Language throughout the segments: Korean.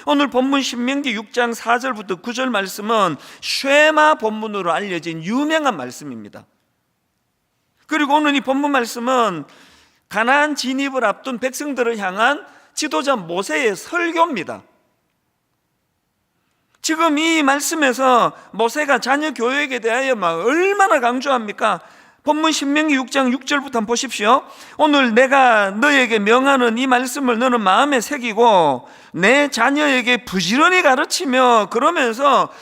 오늘 본문 신명기 6장 4절부터 9절 말씀은 쉐마 본문으로 알려진 유명한 말씀입니다. 그리고 오늘 이 본문 말씀은 가나안 진입을 앞둔 백성들을 향한 지도자 모세의 설교입니다. 지금 이 말씀에서 모세가 자녀 교육에 대하여 얼마나 강조합니까? 본문 신명기 6장 6절부터 한번 보십시오. 오늘 내가 너에게 명하는 이 말씀을 너는 마음에 새기고 내 자녀에게 부지런히 가르치며, 그러면서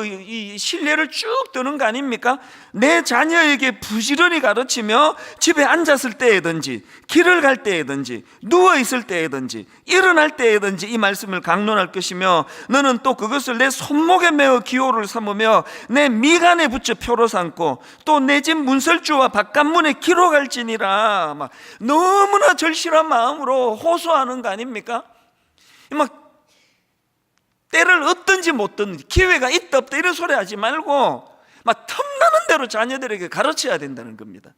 이 신뢰를 쭉 드는 거 아닙니까? 내 자녀에게 부지런히 가르치며 집에 앉았을 때에든지 길을 갈 때에든지 누워 있을 때에든지 일어날 때에든지 이 말씀을 강론할 것이며, 너는 또 그것을 내 손목에 메어 기호를 삼으며 내 미간에 붙여 표로 삼고 또 내 집 문설주와 바깥문에 기록할지니라. 너무나 절실한 마음으로 호소하는 거 아닙니까? 때를 얻든지 못 듣든지, 기회가 있다 없다 이런 소리 하지 말고 틈나는 대로 자녀들에게 가르쳐야 된다는 겁니다.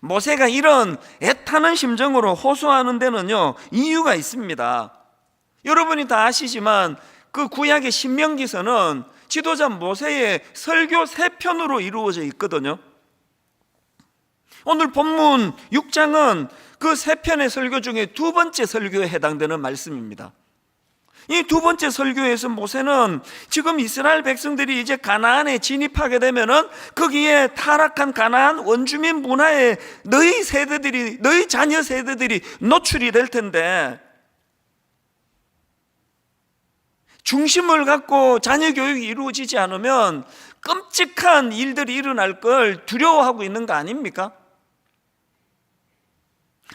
모세가 이런 애타는 심정으로 호소하는 데는요, 이유가 있습니다. 여러분이 다 아시지만 그 구약의 신명기서는 지도자 모세의 설교 3편으로 이루어져 있거든요. 오늘 본문 6장은 그 3편의 설교 중에 2번째 설교에 해당되는 말씀입니다. 이 2번째 설교에서 모세는 지금 이스라엘 백성들이 이제 가나안에 진입하게 되면은 거기에 타락한 가나안 원주민 문화에 너희 자녀 세대들이 노출이 될 텐데, 중심을 갖고 자녀 교육이 이루어지지 않으면 끔찍한 일들이 일어날 걸 두려워하고 있는 거 아닙니까?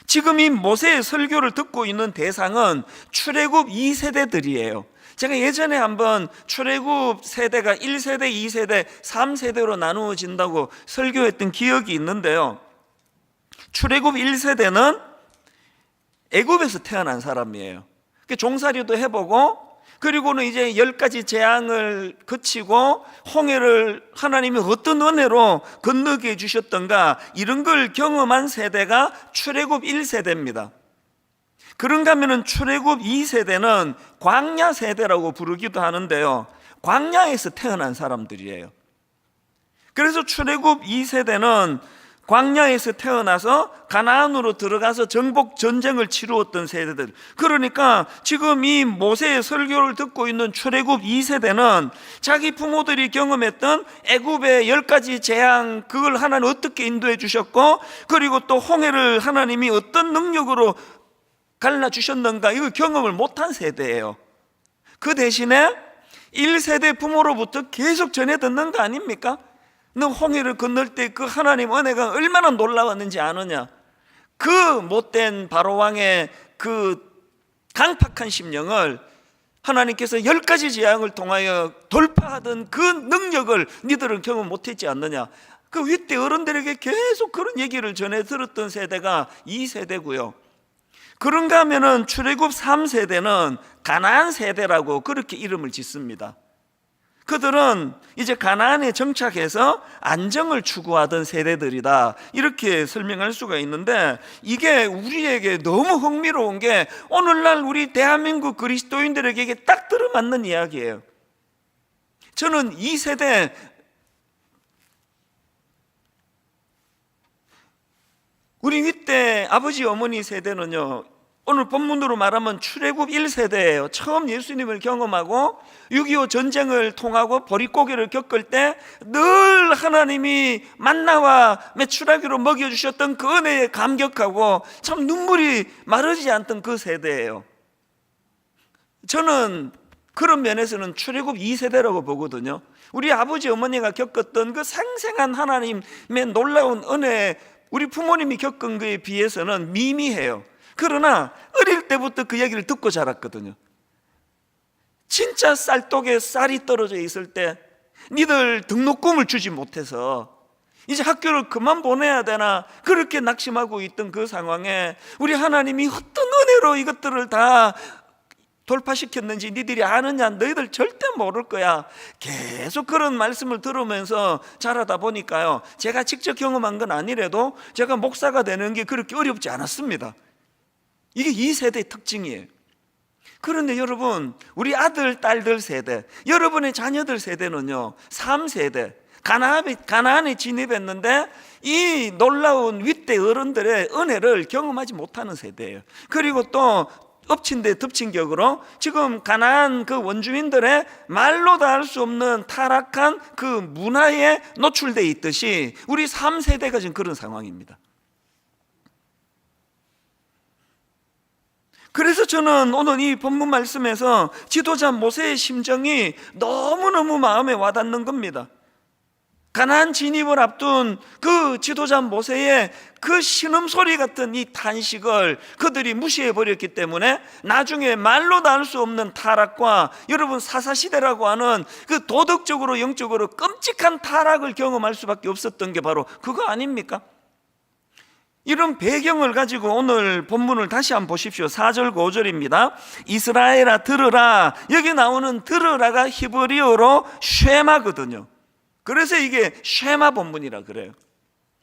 지금 이 모세의 설교를 듣고 있는 대상은 출애굽 2세대들이에요. 제가 예전에 한번 출애굽 세대가 1세대, 2세대, 3세대로 나누어진다고 설교했던 기억이 있는데요, 출애굽 1세대는 애굽에서 태어난 사람이에요. 종살이도 해보고, 그리고는 이제 10가지 재앙을 거치고 홍해를 하나님이 어떤 은혜로 건너게 해주셨던가, 이런 걸 경험한 세대가 출애굽 1세대입니다. 그런가 하면 출애굽 2세대는 광야 세대라고 부르기도 하는데요, 광야에서 태어난 사람들이에요. 그래서 출애굽 2세대는 광야에서 태어나서 가나안으로 들어가서 정복 전쟁을 치루었던 세대들. 그러니까 지금 이 모세의 설교를 듣고 있는 출애굽 2세대는 자기 부모들이 경험했던 애굽의 10가지 재앙, 그걸 하나님 어떻게 인도해 주셨고, 그리고 또 홍해를 하나님이 어떤 능력으로 갈라주셨는가, 이걸 경험을 못한 세대예요. 그 대신에 1세대 부모로부터 계속 전해 듣는 거 아닙니까? 너 홍해를 건널 때 그 하나님 은혜가 얼마나 놀라웠는지 아느냐? 그 못된 바로왕의 그 강팍한 심령을 하나님께서 10가지 재앙을 통하여 돌파하던 그 능력을 니들은 경험 못했지 않느냐? 그 윗대 어른들에게 계속 그런 얘기를 전해 들었던 세대가 2세대고요. 그런가 하면은 출애굽 3세대는 가나안 세대라고 그렇게 이름을 짓습니다. 그들은 이제 가나안에 정착해서 안정을 추구하던 세대들이다, 이렇게 설명할 수가 있는데, 이게 우리에게 너무 흥미로운 게 오늘날 우리 대한민국 그리스도인들에게 딱 들어맞는 이야기예요. 저는 이 세대, 우리 윗대 아버지 어머니 세대는요, 오늘 본문으로 말하면 출애굽 1세대예요. 처음 예수님을 경험하고 6.25 전쟁을 통하고 보릿고개를 겪을 때 늘 하나님이 만나와 메추라기로 먹여주셨던 그 은혜에 감격하고 참 눈물이 마르지 않던 그 세대예요. 저는 그런 면에서는 출애굽 2세대라고 보거든요. 우리 아버지 어머니가 겪었던 그 생생한 하나님의 놀라운 은혜, 우리 부모님이 겪은 거에 비해서는 미미해요. 그러나 어릴 때부터 그 얘기를 듣고 자랐거든요. 진짜 쌀독에 쌀이 떨어져 있을 때 니들 등록금을 주지 못해서 이제 학교를 그만 보내야 되나, 그렇게 낙심하고 있던 그 상황에 우리 하나님이 어떤 은혜로 이것들을 다 돌파시켰는지 니들이 아느냐? 너희들 절대 모를 거야. 계속 그런 말씀을 들으면서 자라다 보니까요, 제가 직접 경험한 건 아니래도 제가 목사가 되는 게 그렇게 어렵지 않았습니다. 이게 2세대의 특징이에요. 그런데 여러분, 우리 아들, 딸들 세대, 여러분의 자녀들 세대는요 3세대 가나안에 진입했는데 이 놀라운 윗대 어른들의 은혜를 경험하지 못하는 세대예요. 그리고 또 엎친 데 덮친 격으로 지금 가나안 그 원주민들의 말로 다 할 수 없는 타락한 그 문화에 노출되어 있듯이 우리 3세대가 지금 그런 상황입니다. 그래서 저는 오늘 이 본문 말씀에서 지도자 모세의 심정이 너무너무 마음에 와닿는 겁니다. 가나안 진입을 앞둔 그 지도자 모세의 그 신음소리 같은 이 탄식을 그들이 무시해버렸기 때문에 나중에 말로 다 할 수 없는 타락과 여러분 사사시대라고 하는 그 도덕적으로 영적으로 끔찍한 타락을 경험할 수밖에 없었던 게 바로 그거 아닙니까? 이런 배경을 가지고 오늘 본문을 다시 한번 보십시오. 4절 5절입니다 이스라엘아 들으라. 여기 나오는 들으라가 히브리어로 쉐마거든요. 그래서 이게 쉐마 본문이라 그래요.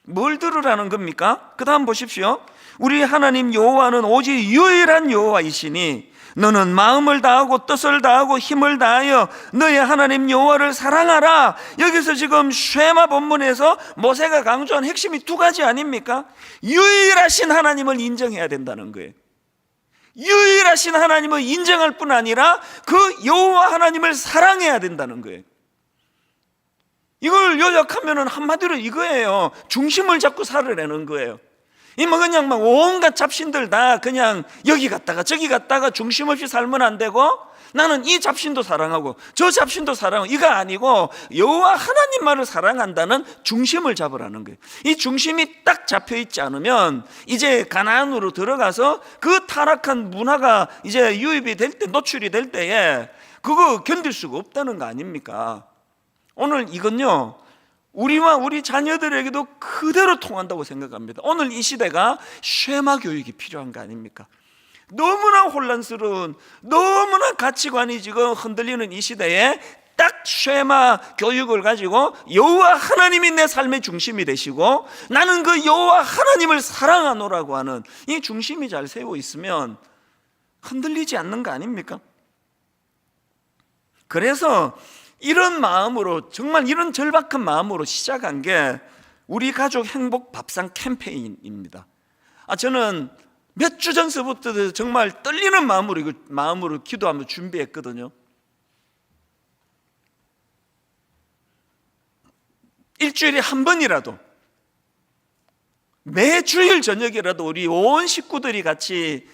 뭘 들으라는 겁니까? 그 다음 보십시오. 우리 하나님 여호와는 오직 유일한 여호와이시니 너는 마음을 다하고 뜻을 다하고 힘을 다하여 너의 하나님 여호와를 사랑하라. 여기서 지금 쉐마 본문에서 모세가 강조한 핵심이 두 가지 아닙니까? 유일하신 하나님을 인정해야 된다는 거예요. 유일하신 하나님을 인정할 뿐 아니라 그 여호와 하나님을 사랑해야 된다는 거예요. 이걸 요약하면 한마디로 이거예요. 중심을 잡고 살아내는 거예요. 그냥 막 온갖 잡신들 다 그냥 여기 갔다가 저기 갔다가 중심 없이 살면 안 되고 나는 이 잡신도 사랑하고 저 잡신도 사랑하고 이거 아니고 여호와 하나님만을 사랑한다는 중심을 잡으라는 거예요. 이 중심이 딱 잡혀 있지 않으면 이제 가나안으로 들어가서 그 타락한 문화가 이제 유입이 될 때, 노출이 될 때에 그거 견딜 수가 없다는 거 아닙니까? 오늘 이건요 우리와 우리 자녀들에게도 그대로 통한다고 생각합니다. 오늘 이 시대가 쉐마 교육이 필요한 거 아닙니까? 너무나 혼란스러운, 너무나 가치관이 지금 흔들리는 이 시대에 딱 쉐마 교육을 가지고 여호와 하나님이 내 삶의 중심이 되시고 나는 그 여호와 하나님을 사랑하노라고 하는 이 중심이 잘 세워 있으면 흔들리지 않는 거 아닙니까? 그래서 이런 마음으로, 정말 이런 절박한 마음으로 시작한 게 우리 가족 행복 밥상 캠페인입니다. 저는 몇 주 전서부터 정말 떨리는 마음으로 기도하며 준비했거든요. 일주일에 한 번이라도, 매 주일 저녁이라도 우리 온 식구들이 같이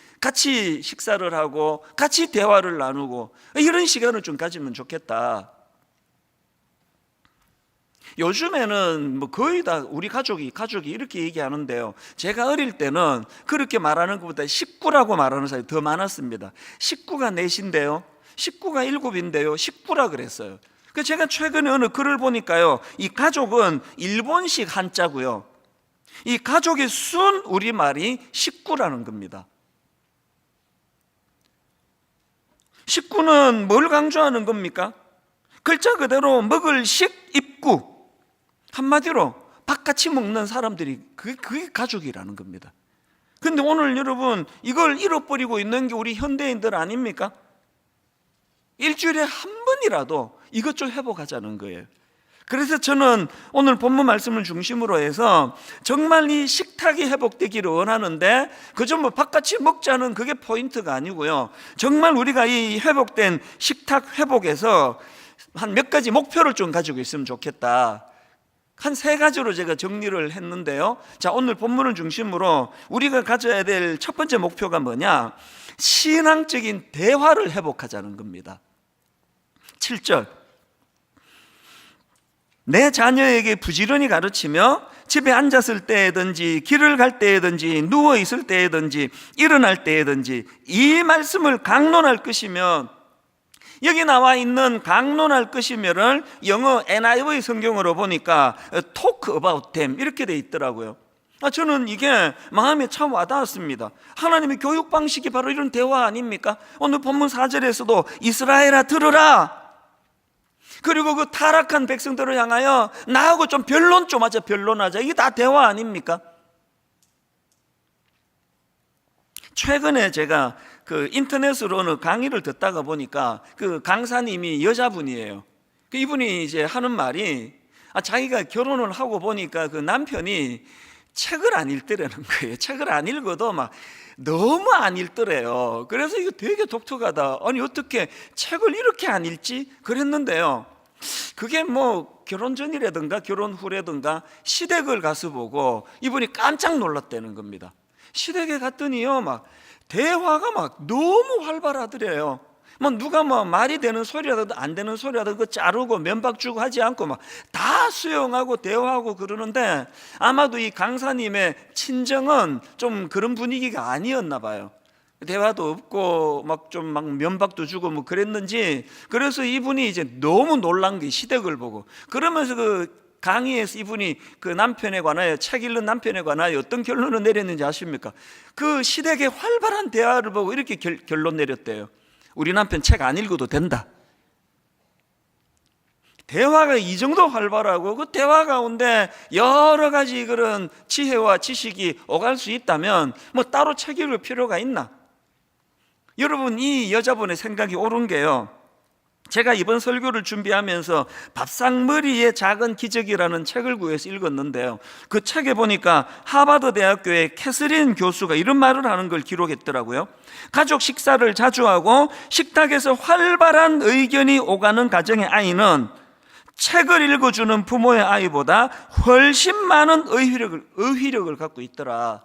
식사를 하고 같이 대화를 나누고 이런 시간을 좀 가지면 좋겠다. 요즘에는 뭐 거의 다 우리 가족이 이렇게 얘기하는데요. 제가 어릴 때는 그렇게 말하는 것보다 식구라고 말하는 사람이 더 많았습니다. 식구가 넷인데요, 식구가 일곱인데요, 식구라 그랬어요. 제가 최근에 어느 글을 보니까요, 이 가족은 일본식 한자고요, 이 가족의 순 우리말이 식구라는 겁니다. 식구는 뭘 강조하는 겁니까? 글자 그대로 먹을 식, 입구, 한마디로 밥같이 먹는 사람들이 그게 가족이라는 겁니다. 그런데 오늘 여러분 이걸 잃어버리고 있는 게 우리 현대인들 아닙니까? 일주일에 한 번이라도 이것 좀 회복하자는 거예요. 그래서 저는 오늘 본문 말씀을 중심으로 해서 정말 이 식탁이 회복되기를 원하는데 그저 뭐 밥같이 먹자는 그게 포인트가 아니고요, 정말 우리가 이 회복된 식탁 회복에서 한 몇 가지 목표를 좀 가지고 있으면 좋겠다. 한 3가지로 제가 정리를 했는데요. 자, 오늘 본문을 중심으로 우리가 가져야 될 첫 번째 목표가 뭐냐? 신앙적인 대화를 회복하자는 겁니다. 7절, 내 자녀에게 부지런히 가르치며 집에 앉았을 때든지 길을 갈 때든지 누워 있을 때든지 일어날 때든지 이 말씀을 강론할 것이며, 여기 나와 있는 강론할 것이면을 영어 NIV 성경으로 보니까 talk about them 이렇게 돼 있더라고요. 저는 이게 마음에 참 와닿았습니다. 하나님의 교육 방식이 바로 이런 대화 아닙니까? 오늘 본문 4절에서도 이스라엘아 들으라, 그리고 그 타락한 백성들을 향하여 나하고 좀 변론하자. 이게 다 대화 아닙니까? 최근에 제가 그 인터넷으로 어느 강의를 듣다가 보니까 그 강사님이 여자분이에요. 그 이분이 이제 하는 말이 자기가 결혼을 하고 보니까 그 남편이 책을 안 읽더라는 거예요. 책을 안 읽어도 막 너무 안 읽더래요. 그래서 이거 되게 독특하다. 아니 어떻게 책을 이렇게 안 읽지? 그랬는데요, 그게 뭐 결혼 전이라든가 결혼 후라든가 시댁을 가서 보고 이분이 깜짝 놀랐다는 겁니다. 시댁에 갔더니요, 막 대화가 막 너무 활발하더래요. 뭐 누가 뭐 말이 되는 소리라도 안 되는 소리라도 그 자르고 면박 주고 하지 않고 막 다 수용하고 대화하고 그러는데, 아마도 이 강사님의 친정은 좀 그런 분위기가 아니었나 봐요. 대화도 없고 막 좀 막 면박도 주고 뭐 그랬는지, 그래서 이분이 이제 너무 놀란 게 시댁을 보고, 그러면서 그 강의에서 이분이 그 남편에 관하여, 책 읽는 남편에 관하여 어떤 결론을 내렸는지 아십니까? 그 시댁의 활발한 대화를 보고 이렇게 결론 내렸대요. 우리 남편 책 안 읽어도 된다. 대화가 이 정도 활발하고 그 대화 가운데 여러 가지 그런 지혜와 지식이 오갈 수 있다면 뭐 따로 책 읽을 필요가 있나? 여러분, 이 여자분의 생각이 옳은 게요, 제가 이번 설교를 준비하면서 밥상머리의 작은 기적이라는 책을 구해서 읽었는데요, 그 책에 보니까 하버드 대학교의 캐서린 교수가 이런 말을 하는 걸 기록했더라고요. 가족 식사를 자주 하고 식탁에서 활발한 의견이 오가는 가정의 아이는 책을 읽어주는 부모의 아이보다 훨씬 많은 의휘력을 갖고 있더라.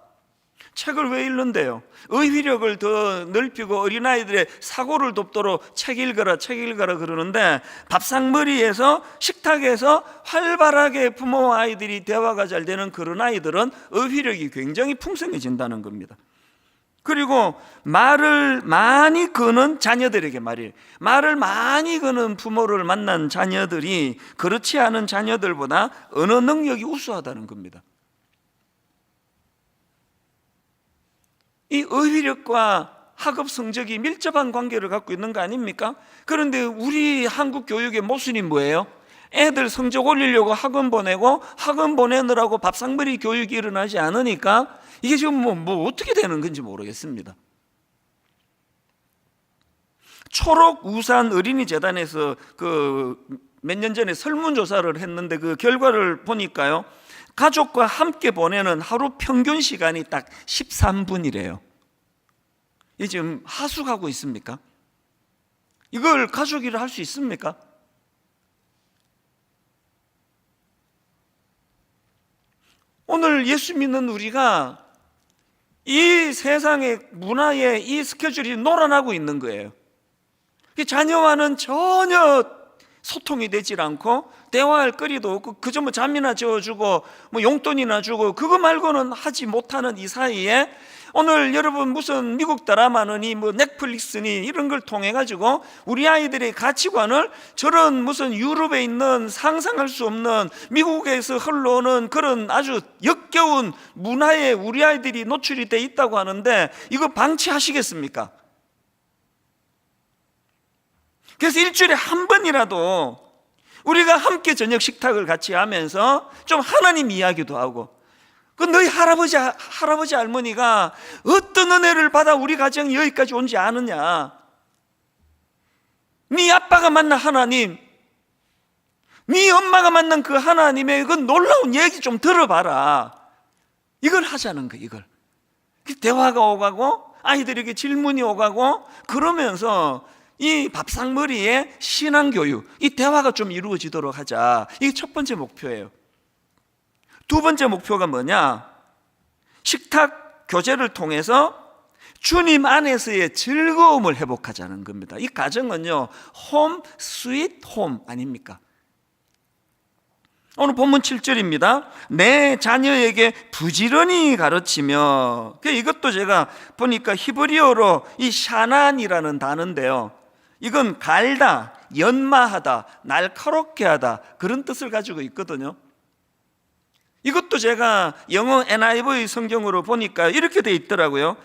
책을 왜 읽는데요? 의휘력을 더 넓히고 어린아이들의 사고를 돕도록 책 읽어라 그러는데, 밥상머리에서 식탁에서 활발하게 부모와 아이들이 대화가 잘 되는 그런 아이들은 의휘력이 굉장히 풍성해진다는 겁니다. 그리고 말을 많이 거는 자녀들에게 말이에요, 말을 많이 거는 부모를 만난 자녀들이 그렇지 않은 자녀들보다 언어 능력이 우수하다는 겁니다. 이 의휘력과 학업 성적이 밀접한 관계를 갖고 있는 거 아닙니까? 그런데 우리 한국 교육의 모순이 뭐예요? 애들 성적 올리려고 학원 보내고 학원 보내느라고 밥상머리 교육이 일어나지 않으니까 이게 지금 뭐 어떻게 되는 건지 모르겠습니다. 초록우산 어린이재단에서 그 몇 년 전에 설문조사를 했는데 그 결과를 보니까요, 가족과 함께 보내는 하루 평균 시간이 딱 13분이래요. 이 지금 하숙하고 있습니까? 이걸 가족이라 할 수 있습니까? 오늘 예수 믿는 우리가 이 세상의 문화에 이 스케줄이 놀아나고 있는 거예요. 자녀와는 전혀 소통이 되질 않고 대화할 거리도 없고 그저 뭐 잠이나 재워주고 뭐 용돈이나 주고 그거 말고는 하지 못하는 이 사이에, 오늘 여러분 무슨 미국 드라마니 뭐 넷플릭스니 이런 걸 통해 가지고 우리 아이들의 가치관을 저런 무슨 유럽에 있는 상상할 수 없는 미국에서 흘러오는 그런 아주 역겨운 문화에 우리 아이들이 노출이 돼 있다고 하는데, 이거 방치하시겠습니까? 그래서 일주일에 한 번이라도 우리가 함께 저녁 식탁을 같이 하면서 좀 하나님 이야기도 하고, 그 너희 할아버지 할머니가 어떤 은혜를 받아 우리 가정이 여기까지 온지 아느냐? 네 아빠가 만난 하나님, 네 엄마가 만난 그 하나님의 그 놀라운 얘기 좀 들어봐라. 이걸 하자는 거예요. 이걸 대화가 오가고 아이들에게 질문이 오가고 그러면서 이 밥상머리의 신앙교육, 이 대화가 좀 이루어지도록 하자. 이게 첫 번째 목표예요. 두 번째 목표가 뭐냐? 식탁 교제를 통해서 주님 안에서의 즐거움을 회복하자는 겁니다. 이 가정은요, 홈 스윗 홈 아닙니까? 오늘 본문 7절입니다. 내 자녀에게 부지런히 가르치며, 이것도 제가 보니까 히브리어로 이 샤난이라는 단어인데요, 이건 갈다, 연마하다, 날카롭게 하다, 그런 뜻을 가지고 있거든요. 이것도 제가 영어 NIV 성경으로 보니까 이렇게 돼 있더라고요.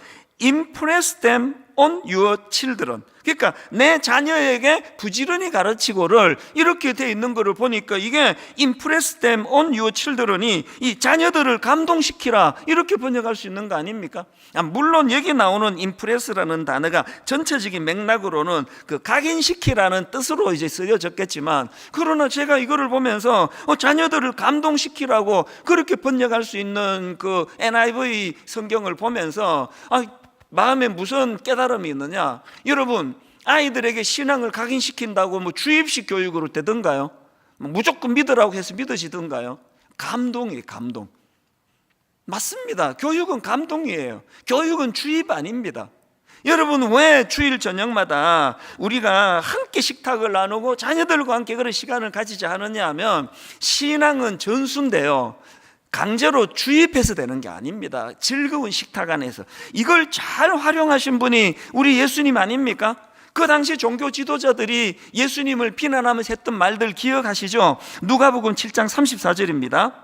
Impress them on your children. 그러니까 내 자녀에게 부지런히 가르치고를 이렇게 돼 있는 것을 보니까 이게 impress them on your children이 이 자녀들을 감동시키라 이렇게 번역할 수 있는 거 아닙니까? 물론 여기 나오는 impress라는 단어가 전체적인 맥락으로는 그 각인시키라는 뜻으로 이제 쓰여졌겠지만, 그러나 제가 이거를 보면서 자녀들을 감동시키라고 그렇게 번역할 수 있는 그 NIV 성경을 보면서 마음에 무슨 깨달음이 있느냐? 여러분, 아이들에게 신앙을 각인시킨다고 뭐 주입식 교육으로 되던가요? 무조건 믿으라고 해서 믿으시던가요? 감동이에요, 감동. 맞습니다. 교육은 감동이에요. 교육은 주입 아닙니다. 여러분, 왜 주일 저녁마다 우리가 함께 식탁을 나누고 자녀들과 함께 그런 시간을 가지자 하느냐 하면, 신앙은 전수인데요, 강제로 주입해서 되는 게 아닙니다. 즐거운 식탁 안에서 이걸 잘 활용하신 분이 우리 예수님 아닙니까? 그 당시 종교 지도자들이 예수님을 비난하면서 했던 말들 기억하시죠? 누가복음 7장 34절입니다.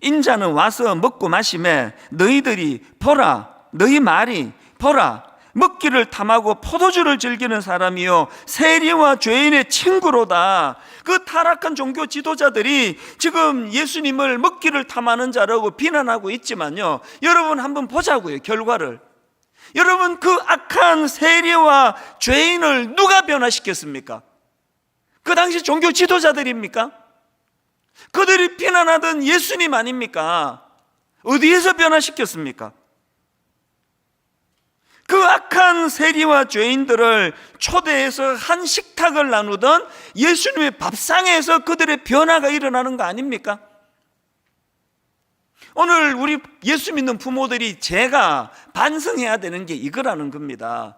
인자는 와서 먹고 마시매 너희들이 보라, 너희 말이 보라, 먹기를 탐하고 포도주를 즐기는 사람이요 세리와 죄인의 친구로다. 그 타락한 종교 지도자들이 지금 예수님을 먹기를 탐하는 자라고 비난하고 있지만요, 여러분 한번 보자고요, 결과를. 여러분, 그 악한 세리와 죄인을 누가 변화시켰습니까? 그 당시 종교 지도자들입니까? 그들이 비난하던 예수님 아닙니까? 어디에서 변화시켰습니까? 그 악한 세리와 죄인들을 초대해서 한 식탁을 나누던 예수님의 밥상에서 그들의 변화가 일어나는 거 아닙니까? 오늘 우리 예수 믿는 부모들이 제가 반성해야 되는 게 이거라는 겁니다.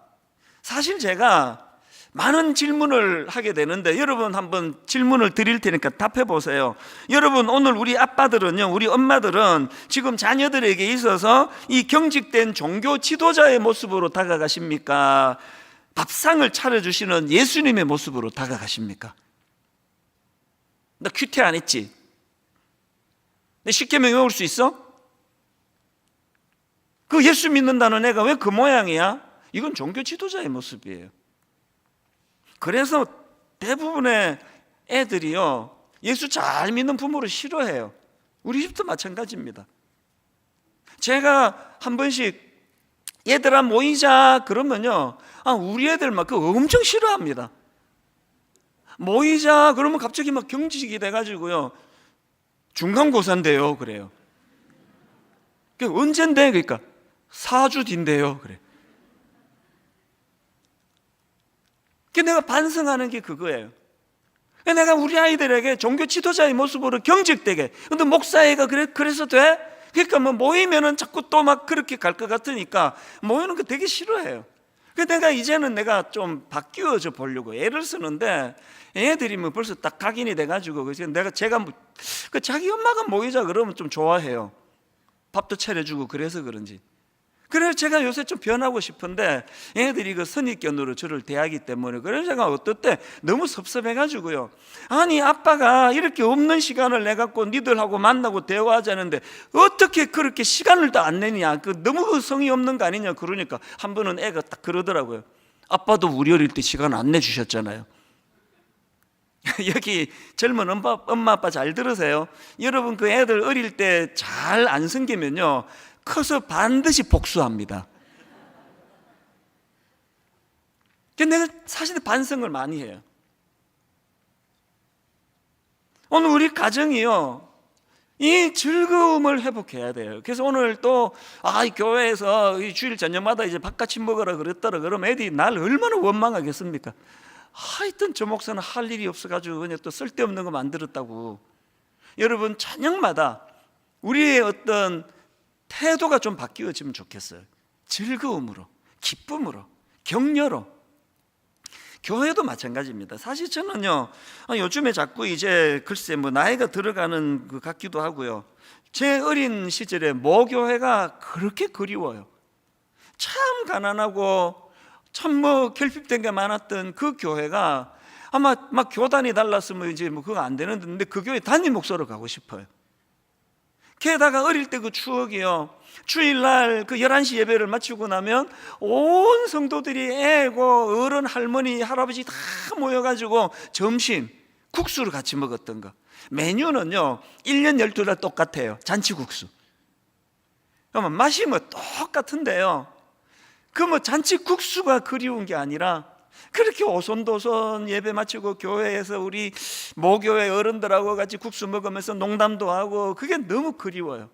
사실 제가 많은 질문을 하게 되는데, 여러분 한번 질문을 드릴 테니까 답해 보세요. 여러분, 오늘 우리 아빠들은요, 우리 엄마들은 지금 자녀들에게 있어서 이 경직된 종교 지도자의 모습으로 다가가십니까? 밥상을 차려주시는 예수님의 모습으로 다가가십니까? 나 큐티 안 했지? 내 십계명 외울 수 있어? 그 예수 믿는다는 애가 왜 그 모양이야? 이건 종교 지도자의 모습이에요. 그래서 대부분의 애들이요, 예수 잘 믿는 부모를 싫어해요. 우리 집도 마찬가지입니다. 제가 한 번씩 얘들아 모이자 그러면요, 우리 애들 막 그거 엄청 싫어합니다. 모이자 그러면 갑자기 막 경직이 돼가지고요, 중간고사인데요 그래요. 언젠데? 그러니까 4주 뒤인데요 그래. 내가 반성하는 게 그거예요. 내가 우리 아이들에게 종교 지도자의 모습으로 경직되게, 근데 목사애가 그래서 돼? 그러니까 뭐 모이면은 자꾸 또 막 그렇게 갈 것 같으니까 모이는 거 되게 싫어해요. 그래서 내가 이제는 내가 좀 바뀌어져 보려고 애를 쓰는데, 애들이 뭐 벌써 딱 각인이 돼가지고, 그래서 제가 그 자기 엄마가 모이자 그러면 좀 좋아해요. 밥도 차려주고 그래서 그런지. 그래서 제가 요새 좀 변하고 싶은데 애들이 그 선입견으로 저를 대하기 때문에, 그래서 제가 어떨 때 너무 섭섭해가지고요, 아니 아빠가 이렇게 없는 시간을 내갖고 니들하고 만나고 대화하자는데 어떻게 그렇게 시간을 다 안 내냐, 그 너무 성의 없는 거 아니냐. 그러니까 한 번은 애가 딱 그러더라고요. 아빠도 우리 어릴 때 시간 안 내주셨잖아요. 여기 젊은 엄마 아빠 잘 들으세요. 여러분, 그 애들 어릴 때 잘 안 섬기면요, 커서 반드시 복수합니다. 내가 사실 반성을 많이 해요. 오늘 우리 가정이요, 이 즐거움을 회복해야 돼요. 그래서 오늘 또 이 교회에서 이 주일 저녁마다 이제 바깥집 먹으라 그랬더라 그러면 애들이 날 얼마나 원망하겠습니까? 하여튼 저 목사는 할 일이 없어가지고 그냥 또 쓸데없는 거 만들었다고. 여러분, 저녁마다 우리의 어떤 태도가 좀 바뀌어지면 좋겠어요. 즐거움으로, 기쁨으로, 격려로. 교회도 마찬가지입니다. 사실 저는요, 요즘에 자꾸 이제 글쎄 뭐 나이가 들어가는 것 같기도 하고요, 제 어린 시절에 모교회가 그렇게 그리워요. 참 가난하고 참 뭐 결핍된 게 많았던 그 교회가, 아마 막 교단이 달랐으면 이제 뭐 그거 안 되는데 그 교회 담임 목사로 가고 싶어요. 게다가 어릴 때 그 추억이요, 주일날 그 11시 예배를 마치고 나면 온 성도들이 애고 어른 할머니 할아버지 다 모여가지고 점심 국수를 같이 먹었던 거. 메뉴는요 1년 12달 똑같아요. 잔치국수. 그러면 맛이 뭐 똑같은데요, 그 뭐 잔치국수가 그리운 게 아니라 그렇게 오손도손 예배 마치고 교회에서 우리 모교회 어른들하고 같이 국수 먹으면서 농담도 하고, 그게 너무 그리워요.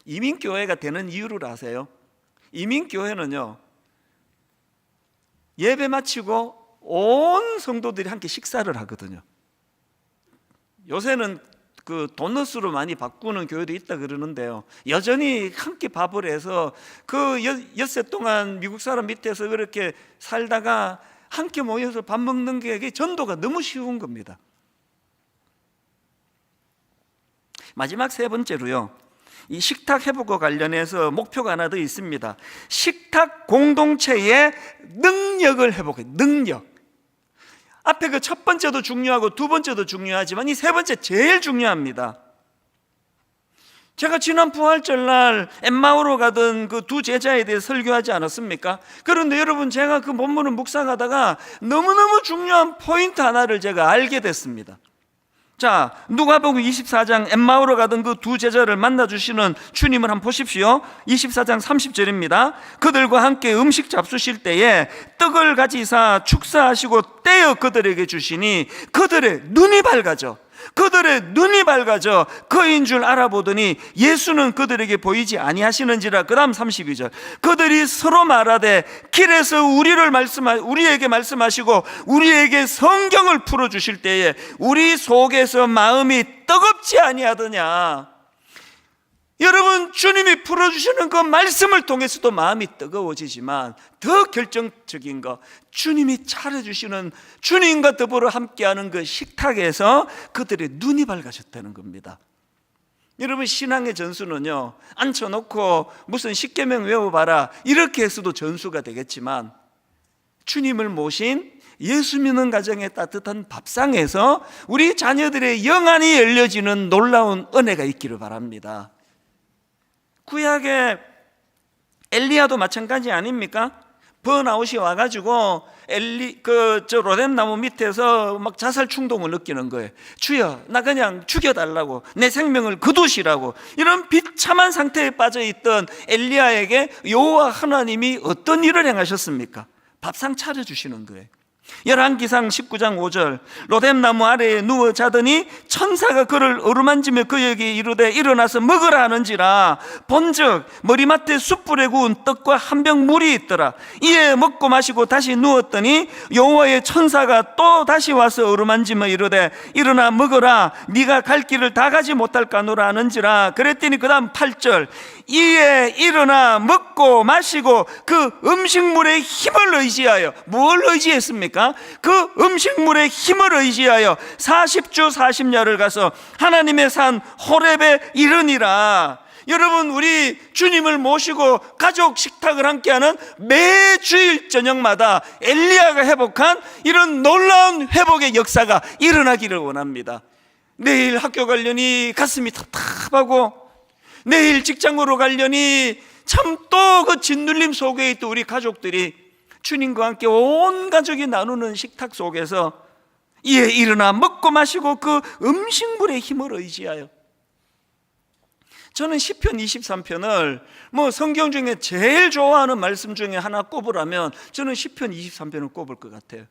이민교회가 되는 이유를 아세요? 이민교회는요 예배 마치고 온 성도들이 함께 식사를 하거든요. 요새는 그 도너스로 많이 바꾸는 교회도 있다 그러는데요, 여전히 함께 밥을 해서 그 엿새 동안 미국 사람 밑에서 그렇게 살다가 함께 모여서 밥 먹는 게 전도가 너무 쉬운 겁니다. 마지막 세 번째로요, 이 식탁 회복과 관련해서 목표가 하나 더 있습니다. 식탁 공동체의 능력을 회복해. 능력. 앞에 그 첫 번째도 중요하고 두 번째도 중요하지만 이 세 번째 제일 중요합니다. 제가 지난 부활절날 엠마오로 가던 그 두 제자에 대해 설교하지 않았습니까? 그런데 여러분, 제가 그 본문을 묵상하다가 너무너무 중요한 포인트 하나를 제가 알게 됐습니다. 자, 누가복음 24장 엠마오로 가던 그 두 제자를 만나주시는 주님을 한번 보십시오. 24장 30절입니다. 그들과 함께 음식 잡수실 때에 떡을 가지사 축사하시고 떼어 그들에게 주시니 그들의 눈이 밝아져 그인 줄 알아보더니 예수는 그들에게 보이지 아니하시는지라. 그 다음 32절, 그들이 서로 말하되 길에서 우리에게 말씀하시고 우리에게 성경을 풀어주실 때에 우리 속에서 마음이 뜨겁지 아니하더냐. 여러분, 주님이 풀어주시는 그 말씀을 통해서도 마음이 뜨거워지지만 더 결정적인 거, 주님이 차려주시는, 주님과 더불어 함께하는 그 식탁에서 그들의 눈이 밝아졌다는 겁니다. 여러분, 신앙의 전수는요, 앉혀놓고 무슨 십계명 외워봐라 이렇게 해서도 전수가 되겠지만, 주님을 모신 예수 믿는 가정의 따뜻한 밥상에서 우리 자녀들의 영안이 열려지는 놀라운 은혜가 있기를 바랍니다. 구약의 엘리야도 마찬가지 아닙니까? 번아웃이 와가지고 로뎀 나무 밑에서 막 자살 충동을 느끼는 거예요. 주여, 나 그냥 죽여달라고, 내 생명을 거두시라고. 이런 비참한 상태에 빠져있던 엘리야에게 여호와 하나님이 어떤 일을 행하셨습니까? 밥상 차려주시는 거예요. 열왕기상 19장 5절, 로뎀 나무 아래에 누워 자더니 천사가 그를 어루만지며 그에게 이르되 일어나서 먹으라 하는지라. 본즉 머리맡에 숯불에 구운 떡과 한 병 물이 있더라. 이에 먹고 마시고 다시 누웠더니 여호와의 천사가 또 다시 와서 어루만지며 이르되 일어나 먹으라, 네가 갈 길을 다 가지 못할까노라 하는지라. 그랬더니 그 다음 8절, 이에 일어나 먹고 마시고 그 음식물의 힘을 의지하여, 뭘 의지했습니까? 그 음식물의 힘을 의지하여 40주 40야를 가서 하나님의 산 호렙에 이르니라. 여러분, 우리 주님을 모시고 가족 식탁을 함께하는 매주일 저녁마다 엘리야가 회복한 이런 놀라운 회복의 역사가 일어나기를 원합니다. 내일 학교 가려니 가슴이 답답하고, 내일 직장으로 가려니 참 또 그 짓눌림 속에 있던 우리 가족들이 주님과 함께 온 가족이 나누는 식탁 속에서 이에 일어나 먹고 마시고 그 음식물의 힘을 의지하여. 저는 시편 23편을 성경 중에 제일 좋아하는 말씀 중에 하나 꼽으라면 저는 시편 23편을 꼽을 것 같아요.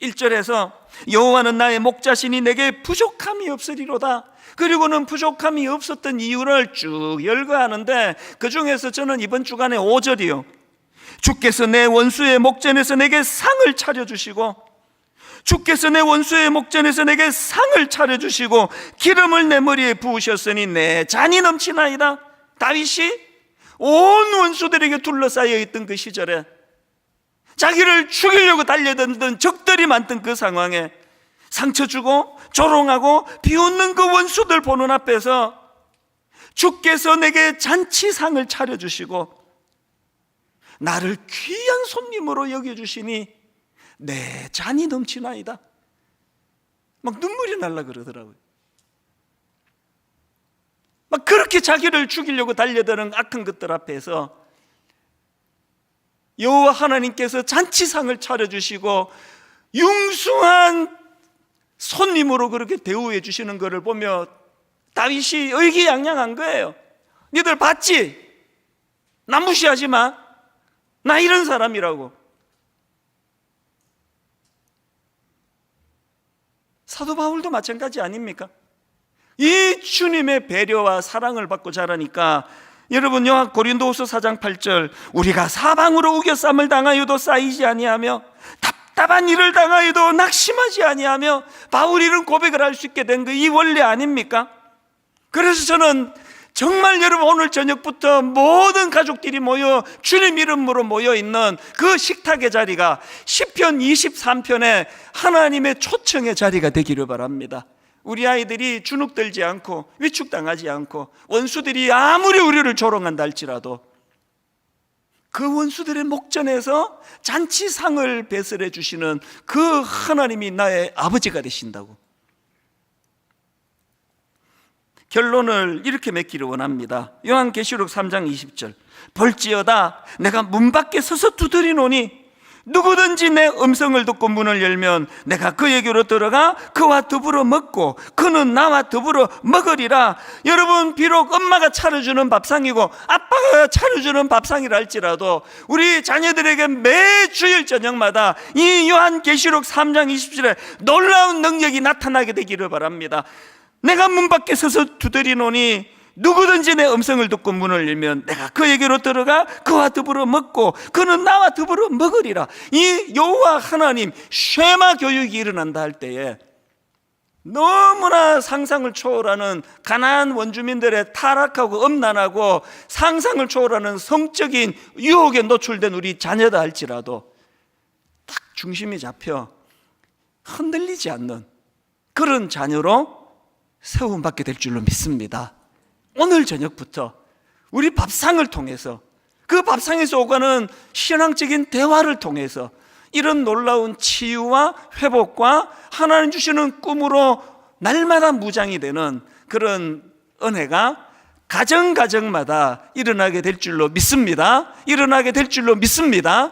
1절에서 여호와는 나의 목자시니 내게 부족함이 없으리로다. 그리고는 부족함이 없었던 이유를 쭉 열거하는데, 그 중에서 저는 이번 주간에 5절이요, 주께서 내 원수의 목전에서 내게 상을 차려주시고, 주께서 내 원수의 목전에서 내게 상을 차려주시고 기름을 내 머리에 부으셨으니 내 잔이 넘치나이다. 다윗이 온 원수들에게 둘러싸여 있던 그 시절에, 자기를 죽이려고 달려들던 적들이 많던 그 상황에 상처 주고 조롱하고 비웃는 그 원수들 보는 앞에서 주께서 내게 잔치상을 차려주시고 나를 귀한 손님으로 여겨주시니 내 잔이 넘치나이다. 막 눈물이 날라 그러더라고요. 막 그렇게 자기를 죽이려고 달려드는 악한 것들 앞에서 여호와 하나님께서 잔치상을 차려주시고 융숭한 손님으로 그렇게 대우해 주시는 것을 보며 다윗이 의기양양한 거예요. 니들 봤지? 나 무시하지 마. 나 이런 사람이라고. 사도 바울도 마찬가지 아닙니까? 이 주님의 배려와 사랑을 받고 자라니까, 여러분 요한 고린도후서 4장 8절, 우리가 사방으로 우겨쌈을 당하여도 쌓이지 아니하며 답답한 일을 당하여도 낙심하지 아니하며, 바울이 이런 고백을 할 수 있게 된 거 이 원리 아닙니까? 그래서 저는 정말 여러분 오늘 저녁부터 모든 가족들이 모여 주님 이름으로 모여 있는 그 식탁의 자리가 시편 23편의 하나님의 초청의 자리가 되기를 바랍니다. 우리 아이들이 주눅들지 않고 위축당하지 않고 원수들이 아무리 우리를 조롱한다 할지라도 그 원수들의 목전에서 잔치상을 배설해 주시는 그 하나님이 나의 아버지가 되신다고. 결론을 이렇게 맺기를 원합니다. 요한계시록 3장 20절, 볼지어다 내가 문 밖에 서서 두드리노니 누구든지 내 음성을 듣고 문을 열면 내가 그에게로 들어가 그와 더불어 먹고 그는 나와 더불어 먹으리라. 여러분, 비록 엄마가 차려주는 밥상이고 아빠가 차려주는 밥상이라 할지라도 우리 자녀들에게 매 주일 저녁마다 이 요한계시록 3장 20절에 놀라운 능력이 나타나게 되기를 바랍니다. 내가 문 밖에 서서 두드리노니 누구든지 내 음성을 듣고 문을 열면 내가 그에게로 들어가 그와 더불어 먹고 그는 나와 더불어 먹으리라. 이 여호와 하나님 쉐마 교육이 일어난다 할 때에 너무나 상상을 초월하는 가나안 원주민들의 타락하고 음란하고 상상을 초월하는 성적인 유혹에 노출된 우리 자녀다 할지라도 딱 중심이 잡혀 흔들리지 않는 그런 자녀로 세움받게 될 줄로 믿습니다. 오늘 저녁부터 우리 밥상을 통해서, 그 밥상에서 오가는 신앙적인 대화를 통해서 이런 놀라운 치유와 회복과 하나님 주시는 꿈으로 날마다 무장이 되는 그런 은혜가 가정가정마다 일어나게 될 줄로 믿습니다. 일어나게 될 줄로 믿습니다.